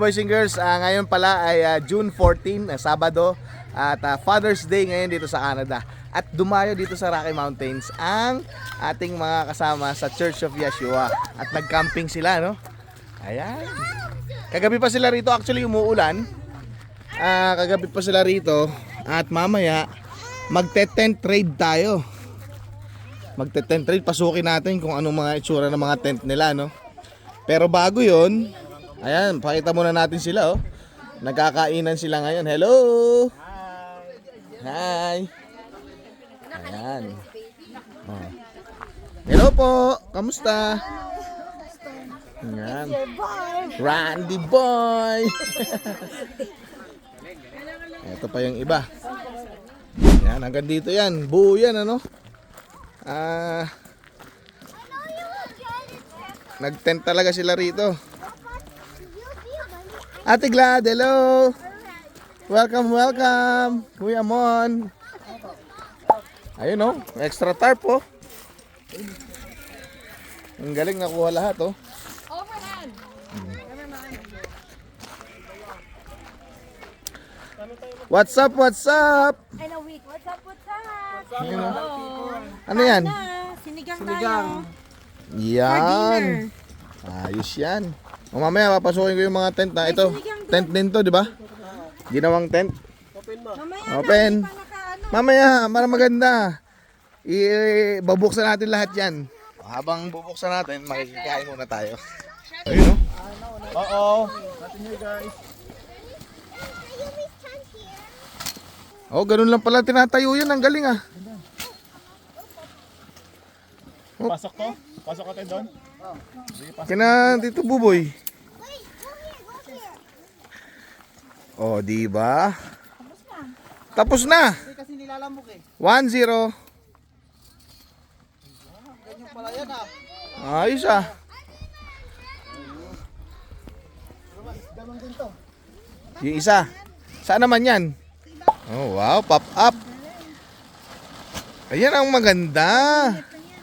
boys and girls, ngayon pala ay June 14, Sabado. At Father's Day ngayon dito sa Canada. At dumayo dito sa Rocky Mountains ang ating mga kasama sa Church of Yeshua. At nag-camping sila, no? Ayan. Kagabi pa sila rito, actually umuulan. Kagabi pa sila rito. At mamaya, magte-tent trade tayo. Magte-tent trade, pasukin natin kung anong mga itsura ng mga tent nila, no? Pero bago yon, ayan, pakita muna natin sila, oh. Nagkakainan sila ngayon. Hello! Hi! Ayan. Oh. Hello po! Kamusta? Ayan. Randy boy! Ito pa yung iba. Ayan, hanggang dito yan. Buo yan, ano? Nag-tent talaga sila rito. Ate Glad, hello! Welcome, welcome! Kuya Mon! Ayun, oh, extra tarp, oh. Ang galing, nakuha lahat, oh. Overhand! What's up, what's up? Ay, na week. What's up, what's up? Ayun, oh. Hello. Ano yan? Sinigang tayo. Yan. Ayos yan. O mamaya papasukin ko yung mga tent na ito. Tent din to, di ba? Ginawang tent. Mamaya Open. na, ano. Mamaya, para maganda. Babuksan natin lahat yan. Habang bubuksan natin, makikikain muna tayo. Ayun, no? Oo. Natin nyo, guys. Oh, ganun lang pala tinatayo yan. Ang galing, ah. Pasok to? Pasok ka tayo doon? Kina dito, Buboy. Oh, di ba? Tapos na. Kasi nilalamok eh. 1-0. Ganyan pala yan ah. Ayos, ah. Ganun din to. Yung isa. Saan naman yan? Oh, wow. Pop up. Ayan ang maganda.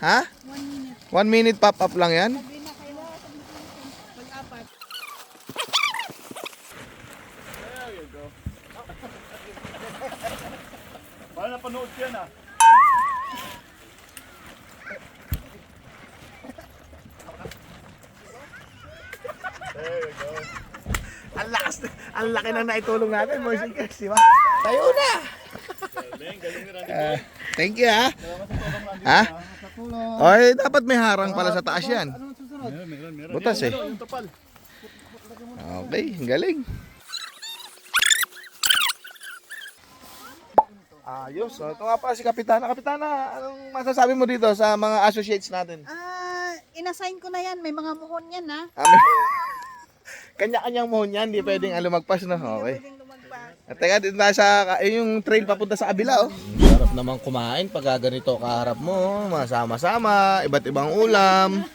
Ha? 1 minute pop up lang yan. Para napanood ko yan ah. There we go. Ang laki na naitulong natin, boys and girls, di ba? Tayo na! Galing ni Randy. Thank you, ha? Ha? Oy, dapat may harang pala sa taas yan. Meron. Butas, eh. Yung topal. Okay, ang galing. Ayos. So, ito nga pala si Kapitana. Kapitana, anong masasabi mo dito sa mga associates natin? Inassign ko na yan. May mga muhon yan, ha? Kanya-kanyang mohon yan, di pwedeng lumagpas, no? Okay. Pwedeng lumagpas. At teka, dito na sa yung trail papunta sa kabila, oh. Sarap naman kumain pag ganito kaharap mo, masama-sama, iba't ibang ulam.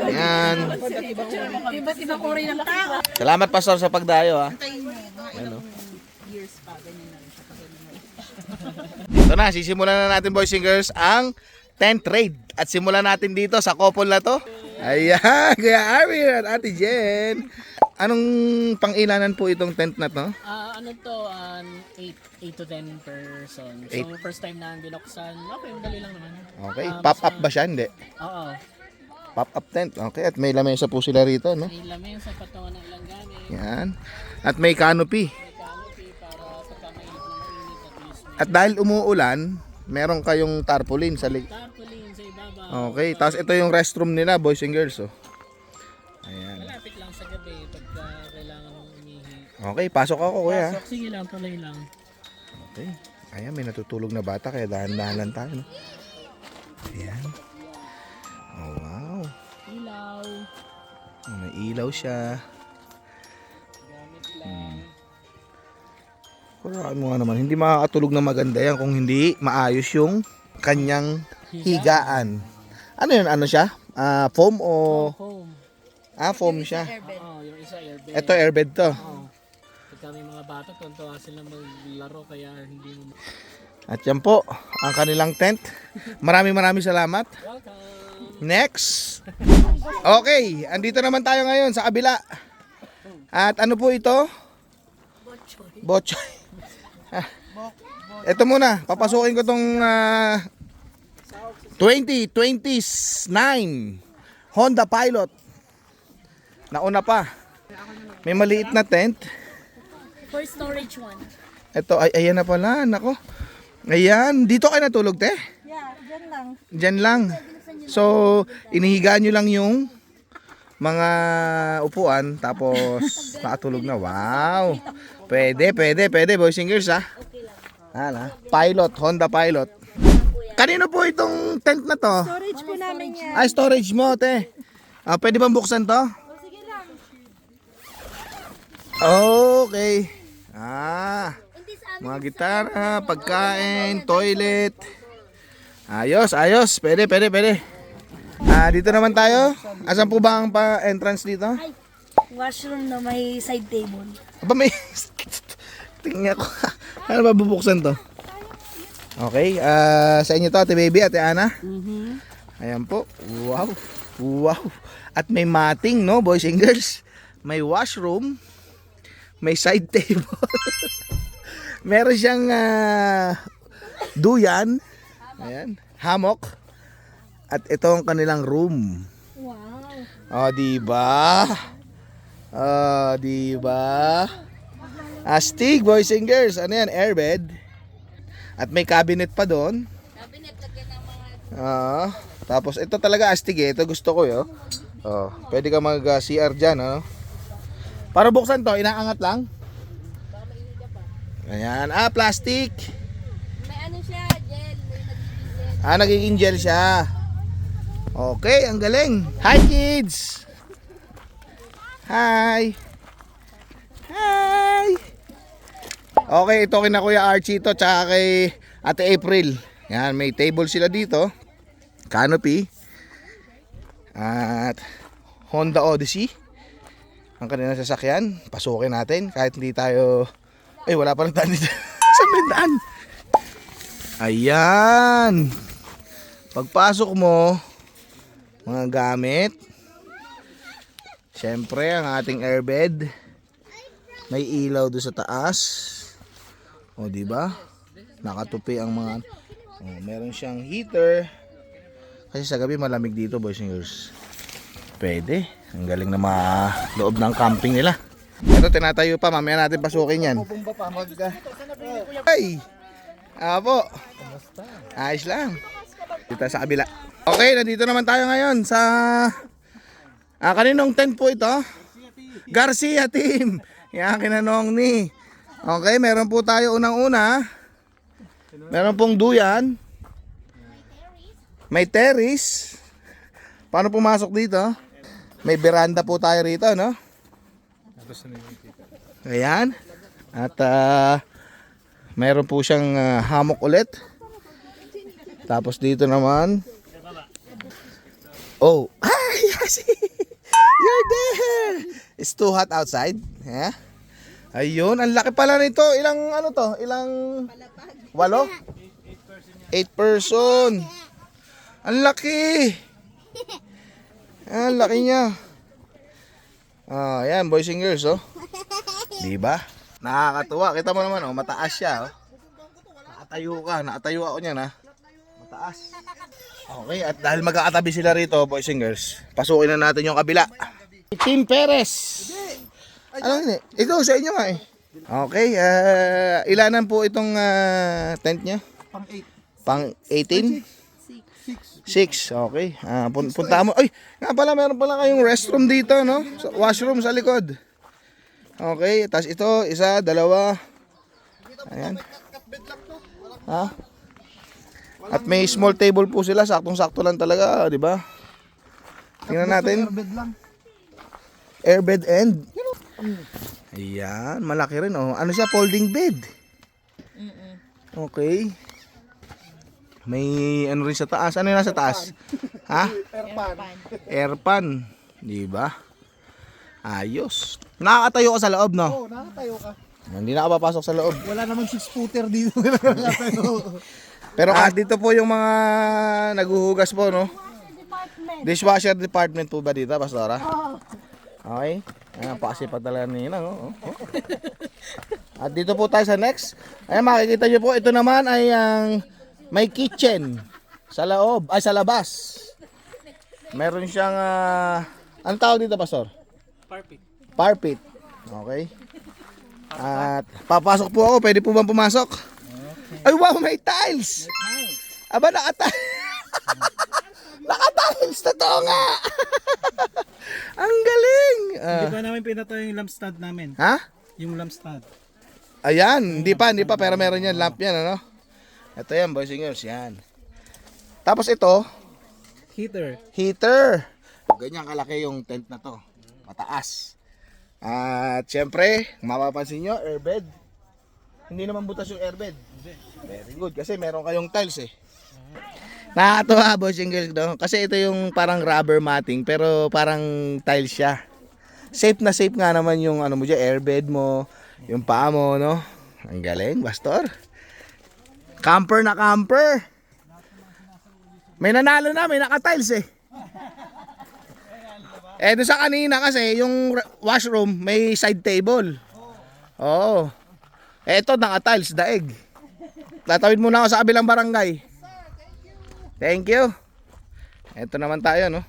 Ayan. Iba't ibang uri ng tao. Salamat, Pastor, sa pagdayo, ha. Ano? Dito na, sisimulan na natin, boys and girls, ang tent trade. At simulan natin dito sa couple na to. Ayan, Kuya Arvin at Ate Jen. Anong pangilanan po itong tent na to? Ano to, 8 to 10 person. So, first time na binuksan, okay, madali lang naman. Okay, pop-up ba siya? Hindi. Oo. Pop-up tent. Okay, at may lamesa po sila rito, no? May lamesa sa patungan ng ilang gamit. Yan. At may canopy. May canopy para pagka mainit na mainit at least may At dahil umuulan, meron kayong tarpaulin sa tarpaulin sa ibabaw. Okay, tapos ito yung restroom nila, boys and girls, oh. Ayan. Malapit lang sa gabi pagka kailangan mong umihi. Okay, pasok ako, kuya. Pasok, sige lang, tuloy lang. Okay. Ayan, may natutulog na bata, kaya dahan-dahan lang tayo, no? Ayan. Oh, wow. Ilaw. Oh, may ilaw siya. Gamit lang. Kuraan mo nga naman, hindi makakatulog na maganda yan kung hindi maayos yung kanyang higaan. Ano yun? Ano siya? Foam o... Home. Foam siya. Oo, yung isa airbed. Ito airbed to. Oo. Pagka may mga bata, tuntua sila maglaro kaya hindi mo... At yan po, ang kanilang tent. Maraming salamat. Welcome! Next. Okay, andito naman tayo ngayon sa kabila. At ano po ito? Botchoy. Ito muna, papasukin ko tong 2029 Honda Pilot. Nauna pa. May maliit na tent. For storage one. Ito, ay, ayan na pala, nako. Ayan, dito kayo natulog, te? Yeah, dyan lang. Diyan lang. So, inihiga nyo lang yung mga upuan, tapos nakatulog na. Wow! Pwede, boys and girls, ha? Hala, Pilot, Honda Pilot. Kanino po itong tent na to? Storage po namin yan. Ay, storage mo, te. Pwede bang buksan to? Sige lang. Okay. Hindi sa amin. Mga gitara, pagkain, toilet. Ayos. Pwede. Dito naman tayo. Asan po ba ang entrance dito? Washroom na may side table. Aba, may... Tingnan ko. Ano ba bubuksan to? Okay. Sa inyo to, Ate Baby, Ate Ana. Ayan po. Wow. At may mating, no, boys and girls. May washroom. May side table. Meron siyang duyan. Ayan. Hammock. At ito ang kanilang room. Wow. Diba? Diba? Astig, boys and girls. Ano yan? Airbed. At may cabinet pa doon. Cabinet lagyan ng mga... Tapos ito talaga astig eh. Ito gusto ko yo. Pwede ka mag CR dyan. Para buksan to, inaangat lang. Ayan. Plastic. May ano siya, gel. May nagiging gel. Nagiging gel siya. Okay, ang galing. Hi kids! Hi! Okay, ito kina Kuya Archie to, tsaka kay Ate April. Yan, may table sila dito. Canopy. At Honda Odyssey. Ang kanilang sasakyan. Pasukin natin kahit hindi tayo... wala pa lang daan dito. Saan may daan? Ayan. Pagpasok mo, mga gamit. Siyempre, ang ating airbed. May ilaw doon sa taas. Diba? Nakatupi ang mga... meron siyang heater. Kasi sa gabi malamig dito, boys and girls. Pwede. Ang galing na loob ng camping nila. Ito, tinatayo pa. Mamaya natin pasukin yan. Bumba pa, Ay! Apo. Ayos lang. Dito sa kabila. Okay, nandito naman tayo ngayon sa... kaninong tent po ito? Garcia Team. Yan, kinanong ni. Okay, meron po tayo unang-una. Meron pong duyan. May terrace. Paano pumasok dito? May veranda po tayo rito, no? Ayan. At meron po siyang hammock ulit. Tapos dito naman. Yes! You're there! It's too hot outside. Yeah? Ayun, ang laki pala nito. Ilang ano to? Ilang 8 person. Ang laki. Ang laki niya. Ayan, boys and girls, Diba? Nakakatuwa. Kita mo naman, mataas siya, Nakatayo ako niyan, Mataas. Okay, at dahil magkakatabi sila rito, boys and girls, pasukin na natin yung kabila. Team Perez. Ano yun? Ito, sa inyo nga Okay, ilanan po itong tent niya? Pang 18? 6, okay. Punta mo. Ay, nga pala, meron pala kayong restroom dito, no? Washroom sa likod. Okay, tapos ito, isa, dalawa. Ayan. At may small table po sila, saktong-sakto lang talaga, di ba? Tingnan natin. Airbed end. Ayan, malaki rin, Ano siya, folding bed. Okay. May ano rin sa taas. Ano yung nasa taas? Airpan. Di ba? Ayos. Nakakatayo ka sa loob, no? Oo, nakatayo ka. Hindi na ka papasok sa loob. Wala namang 6-footer dito. Pero dito po yung mga naguhugas po, no? Dishwasher department po ba dito, Pastora? Okay? Ayan, pakasipag talaga ni Ninang. At dito po tayo sa next. Ayan, makikita nyo po, ito naman ay ang may kitchen sa loob, ay sa labas. Meron siyang, anong tawag dito, Pastor? Perfect. Parpit. Okay. At papasok po ako, pwede po bang pumasok? Ay wow, may tiles! Aba, naka-tiles! Naka-tiles, totoo nga! Ang galing! Hindi pa namin pinatayo yung lamp stand namin. Ha? Yung lamp stand. Ayan, hindi pa, pero meron yan, lamp yan, ano? Ito yan, boys and girls, yan. Tapos ito, Heater. heater. Ganyan kalaki yung tent na to. Mataas. At syempre, mapapansin nyo, airbed. Hindi naman butas yung airbed. Very good, kasi meron kayong tiles eh. Nakakatuwa, boys and girls, no? Kasi ito yung parang rubber matting, pero parang tiles siya. Safe na safe nga naman yung ano mo dyan, airbed mo, yung paa mo, no? Ang galing, Pastor. Camper na camper. May nanalo na, may naka-tiles eh. Doon sa kanina kasi, yung washroom, may side table. Oo. Ito, naka-tiles, daig. Tatawid muna ako sa kabilang barangay. Thank you. Ito naman tayo, no?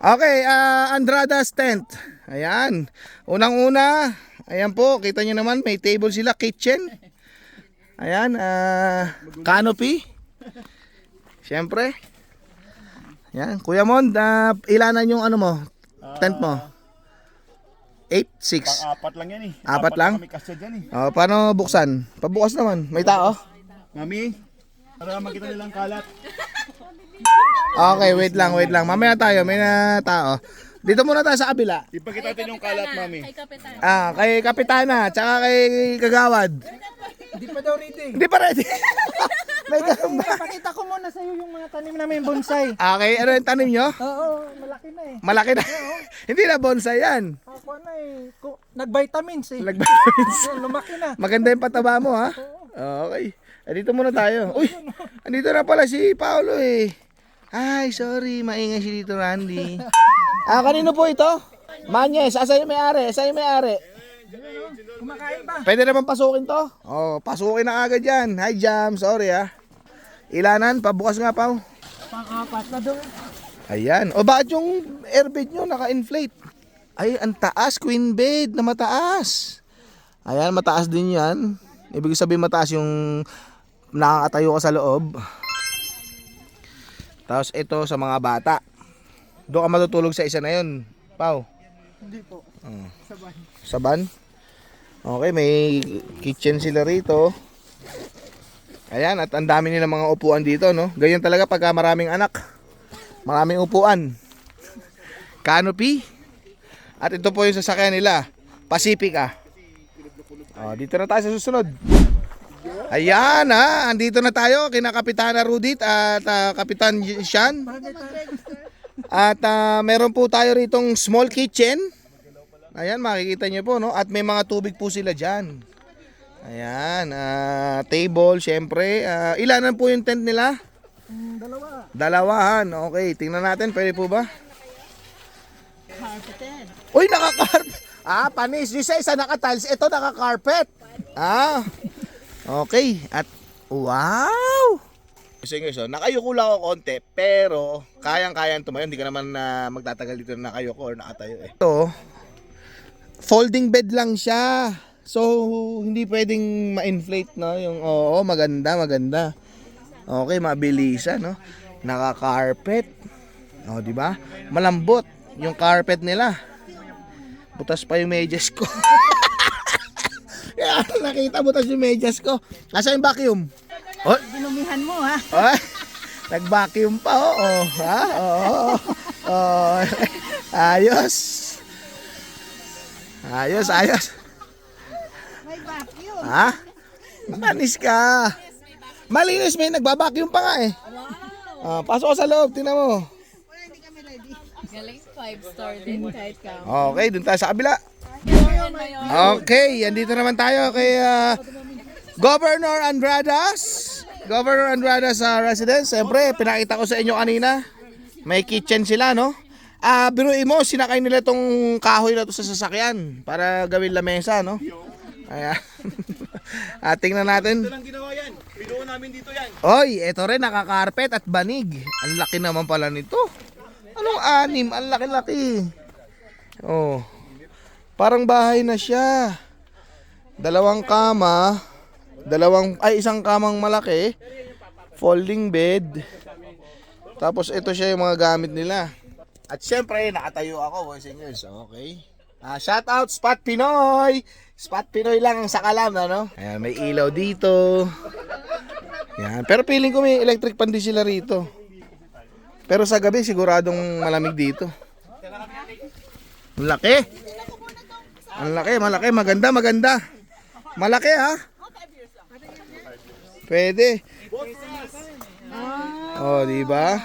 Okay, Andrada's tent. Ayan. Unang-una, ayan po, kita nyo naman, may table sila, kitchen. Ayan, canopy. Siyempre. Ayan, Kuya Mon, ilanan yung ano mo, tent mo? 8, 6. Pang-apat lang yan eh. Apat lang? Kami kasya dyan eh. Oh, paano buksan? Pabukas naman, may tao. Mami, para makita nilang kalat. Okay, wait lang. Mamaya tayo, may na tao. Dito muna tayo sa kabila. Ipakita natin yung kalat, Mami. Kay Kapitan. Kay Kapitana, tsaka kay Kagawad. Hindi pa daw ready. Hindi pa ready. May ganun ba? Pakita ko muna sa iyo yung mga tanim namin bonsai. Okay, ano yung tanim nyo? Oo, malaki na eh. Malaki na. Hindi na bonsai yan. Ako na eh. Nag-vitamins eh. Nag-vitamins. Lumaki na. Maganda yung pataba mo, ha? Okay. Dito muna tayo. Uy, andito na pala si Paolo eh. Ay, sorry. Maingay si dito, Randy. Kanino po ito? Manyes. Sa'yo may-ari. Kumakain ba? Pwede naman pasukin to? Oh, pasukin na agad yan. Hi, Jam. Sorry, ha. Ilanan, pabukas nga, Pao. Pang-apat na daw. Ayan. O, bakit yung airbed nyo naka-inflate? Ay, ang taas. Queen bed na mataas. Ayan, mataas din yan. Ibig sabihin mataas yung nakakatayo ka sa loob. Tapos ito sa mga bata. Doon ka matutulog sa isa na yun, Pao. Hindi po. Saban. Saban? Okay, may kitchen sila rito. Ayan, at ang dami nila mga upuan dito, no? Ganyan talaga pagka maraming anak. Maraming upuan. Canopy. At ito po yung sasakyan nila. Pacifica. Dito na tayo sa susunod. Ayan, andito na tayo kina Kapitana Rudit at Kapitan Sean. At meron po tayo ritong small kitchen. Ayan, makikita nyo po, no? At may mga tubig po sila dyan. Ayan, table, syempre. Ilanan po yung tent nila? Dalawahan, okay. Tingnan natin, pwede po ba? Carpeted. Uy, naka-carpet. Panis. Yung isa naka-tiles, ito naka-carpet. Okay. At, wow! So, nakayuko lang ako konti, pero kayang-kayang tumayo. Hindi ka naman magtatagal dito na nakayuko or nakatayo eh. Ito, folding bed lang siya. So, hindi pwedeng ma-inflate, no? Yung, maganda. Okay, mabilisan, no? Naka-carpet. Di ba? Malambot yung carpet nila. Butas pa yung medyas ko. Kaya nakita butas yung medyas ko. Nasa yung vacuum? Oh, Ginumihan mo ha. nag-vacuum pa, Ayos. May vacuum. Manis ka. Malinis, may nagbabacuum pa nga eh. Pasok ko sa loob, tingnan mo. Galing 5-star din kahit ka. Okay, dun tayo sa kabila. Okay, andito naman tayo kay Governor Andradas residence. Siyempre, pinakita ko sa inyo kanina. May kitchen sila, no? Biruin mo, sinakay nila tong kahoy na to sa sasakyan para gawin lamesa, no? Ayan. Tingnan natin. Ito lang ginawa yan. Binuo namin dito yan. Oy, eto rin, nakakarpet at banig. Ang laki naman pala nito. Anong anim? Ang laki-laki. Oh. Parang bahay na siya. Dalawang kama. Isang kamang malaki. Folding bed. Tapos ito siya yung mga gamit nila. At syempre, nakatayo ako, boys and girls. Okay. Shout out Spot Pinoy. Spot Pinoy lang ang sakalam, ano? Ayan, may ilaw dito. Yan. Pero feeling ko may electric pan din sila rito. Pero sa gabi siguradong malamig dito. Ang laki. Ang laki, malaki, maganda, maganda. Malaki ha. Pwede. Oh, di ba?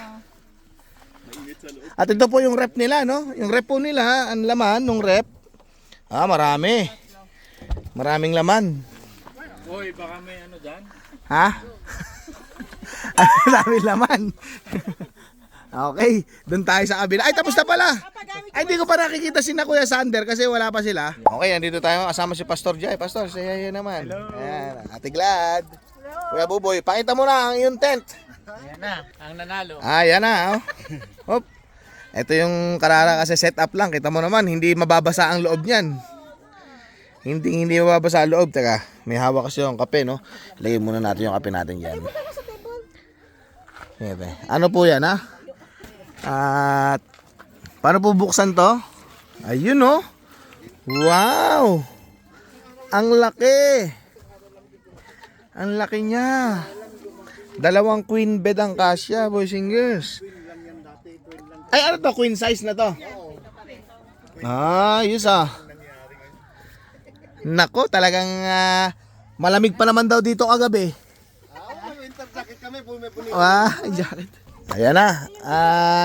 At ito po yung rep nila, no? Yung rep po nila, ang laman ng rep. Marami. Maraming laman. Hoy, baka may ano dyan? Ha? Ang daming laman. Okay, doon tayo sa kabila. Ay, tapos na pala. Ay, hindi ko pa nakikita si Kuya Sander kasi wala pa sila. Okay, nandito tayo kasama si Pastor Jai. Pastor, say hi naman. Ayan, Ate Glad. Kuya Buboy, pakita mo na ang iyong tent. Ayan na, ang nanalo. Yan na. Oh. Hop. Ito yung karara kasi setup lang. Kita mo naman, hindi mababasa ang loob niyan. Hindi mababasa ang loob. Teka, may hawak kasi yung kape, no? Lagay muna natin yung kape natin dyan. Ano po yan, ha? At paano po buksan to? Ayun, no? Wow! Ang laki! Ang laki niya. 2 queen bed ang kasya, boys and girls. Ay, ano to? Queen size na to? Yus ah. Nako, talagang malamig pa naman daw dito kagabi. Winter jacket kami, Jacket. Ayan na.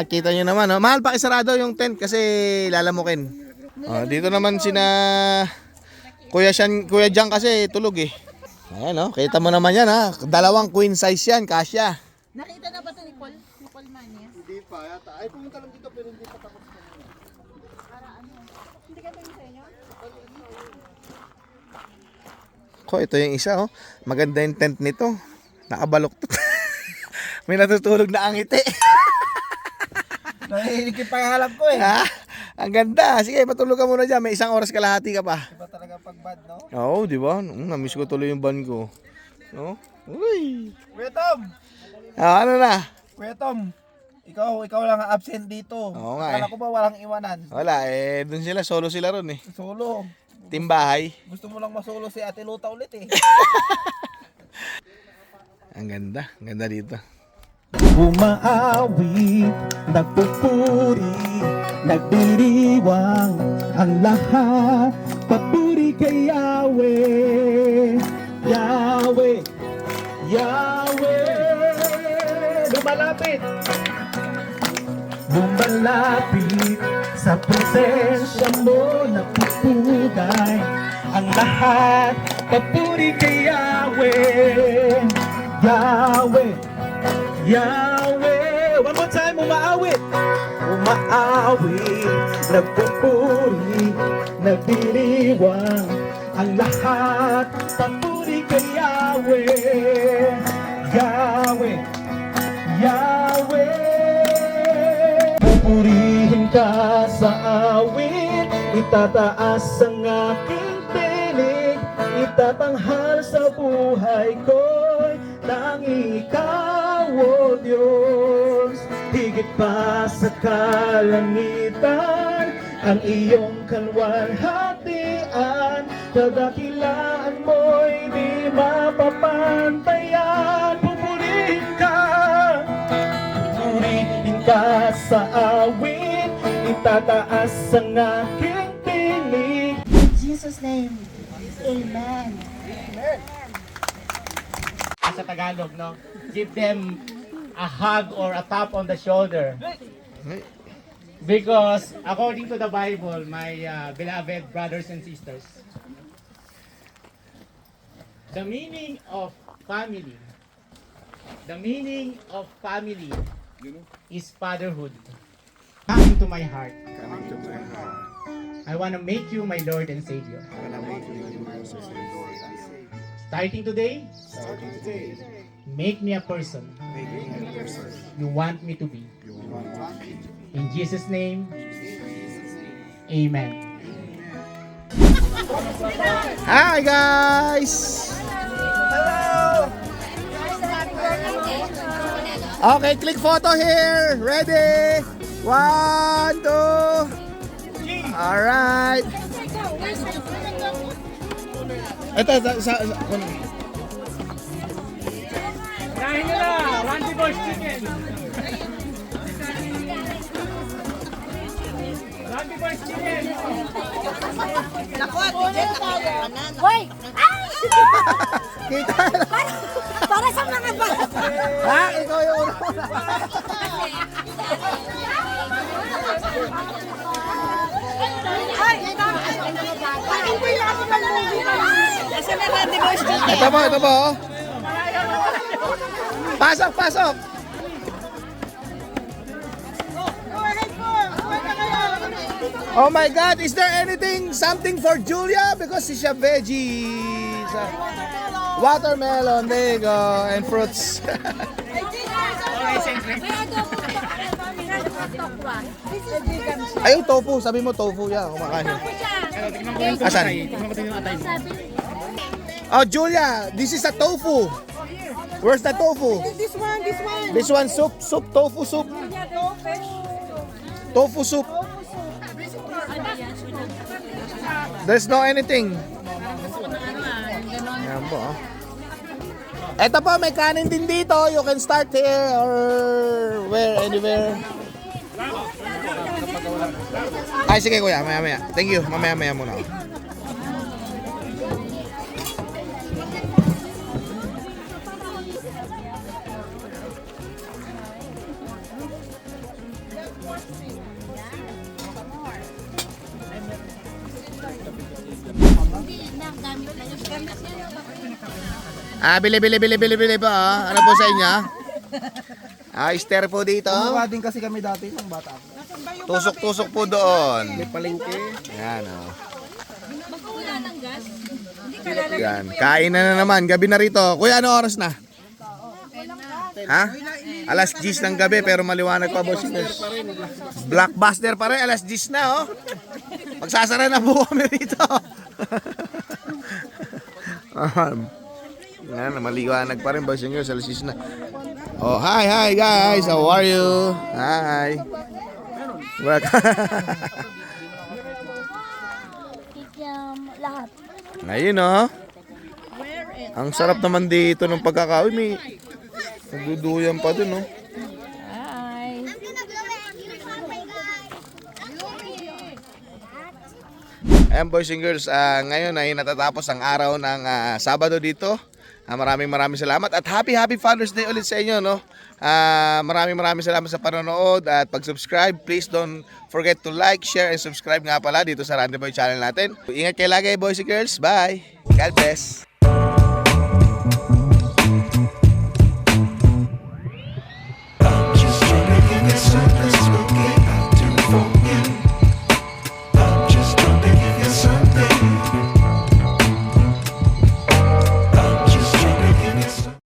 Kita nyo naman. Mahal pa isarado yung tent kasi lalamukin. Dito naman sina Kuya Jang kasi tulog eh. Ayan kita mo naman yan ha. 2 queen size yan, kasya. Nakita na ba ito ni Paul? Ni Paul Mania? Hindi pa yata. Ay, pumunta lang dito pero hindi pa tapos. Hindi ka tingin sa inyo? Ko, ito yung isa Maganda yung tent nito. Nakabaluktot. May natutulog na ang ngiti. Nahihilig yung pangalan ko eh. Ang ganda. Sige, patulog ka muna dyan. May 1 oras kalahati ka pa. Iba talaga pagbad, no? Oo, di ba? Namiss ko tuloy yung van ko. No? Uy. Kuya Tom! Ano na? Kuya Tom! Ikaw lang ang absent dito. Oo nga Akala ko ba walang iwanan? Wala, dun sila. Solo sila ron eh. Solo. Team bahay. Gusto mo lang masolo si Ate Luta ulit eh. Ang ganda. Ang ganda dito. Umaawit, nagpupuri, nagdiriwang ang lahat. Papuri kay Yahweh, Yahweh, Yahweh. Lumalapit, lumalapit sa presensya mo, napupugay ang lahat. Papuri kay Yahweh, Yahweh, Yahweh. One more time, umaawit. Umaawit, nagpupuri, nagdiriwang ang lahat. Papuri kay Yahweh, Yahweh, Yahweh. Pupurihin ka sa awit, itataas ang aking tinig, itatanghal sa buhay ko'y nang ikaw, O Diyos. Higit pa sa kalangitan, ang iyong kalwalhatian, kadakilaan mo'y di mapapantayan. Pupurihin ka sa awit, itataas ang aking tinig. In Jesus' name, amen. Sa Tagalog, no? Give them a hug or a tap on the shoulder. Because according to the Bible, my beloved brothers and sisters, the meaning of family is fatherhood. to my heart. I want to make you my Lord and Savior. Starting today, make me a person you want me to be. In Jesus' name, amen. Hi guys! Okay, click photo here. Ready? 1, 2. Alright. Ito, Kain nyo na! Randy Boys Chicken! Randy Boys Chicken! Hoy! Ay! kita. Para sa mga bata. Ha? Ikaw yung una. Ay! Bakit mo yung ako ng movie? Nasa na Randy Boys Chicken? Ito po, ito po. Pasok, pasok. Oh my God, is there anything, something for Julia? Because she's a veggie. Watermelon, there you go, and fruits. Ay, yung tofu, sabi mo tofu yan, kumakain. Asan? Oh, Julia, this is a tofu. Where's the tofu? This one. This one, soup, tofu soup. Tofu soup. There's no anything. Yan po. Oh. Eto po, may kanin din dito. You can start here or where, anywhere. Ay, sige kuya, maya. Thank you, mamaya muna. Bili po. Ano po sa inyo? Stir po dito. Gumawa din kasi kami dati ng bata ako. Tusok-tusok po doon. May palengke. Yan, oh. Yan. Kain na naman. Gabi na rito. Kuya, ano oras na? Ha? Alas 10 ng gabi pero maliwanag pa, boss. Blockbuster pa rin. Alas 10 na, oh. Magsasara na po kami rito. Yan, maliwanag pa rin, boys. Alas 10 na. Oh, hi guys. How are you? Hi. Lahat. Ngayon, oh. Ang sarap naman dito ng pagkakawin. May nagduduyan pa dun, oh. Hi. Ayan, boys and girls, ngayon ay natatapos ang araw ng Sabado dito. Maraming salamat at happy Father's Day ulit sa inyo, no? Maraming salamat sa panonood at pag-subscribe. Please don't forget to like, share, and subscribe nga pala dito sa Randy Boy channel natin. Ingat kayo lagi, boys and girls. Bye! God bless!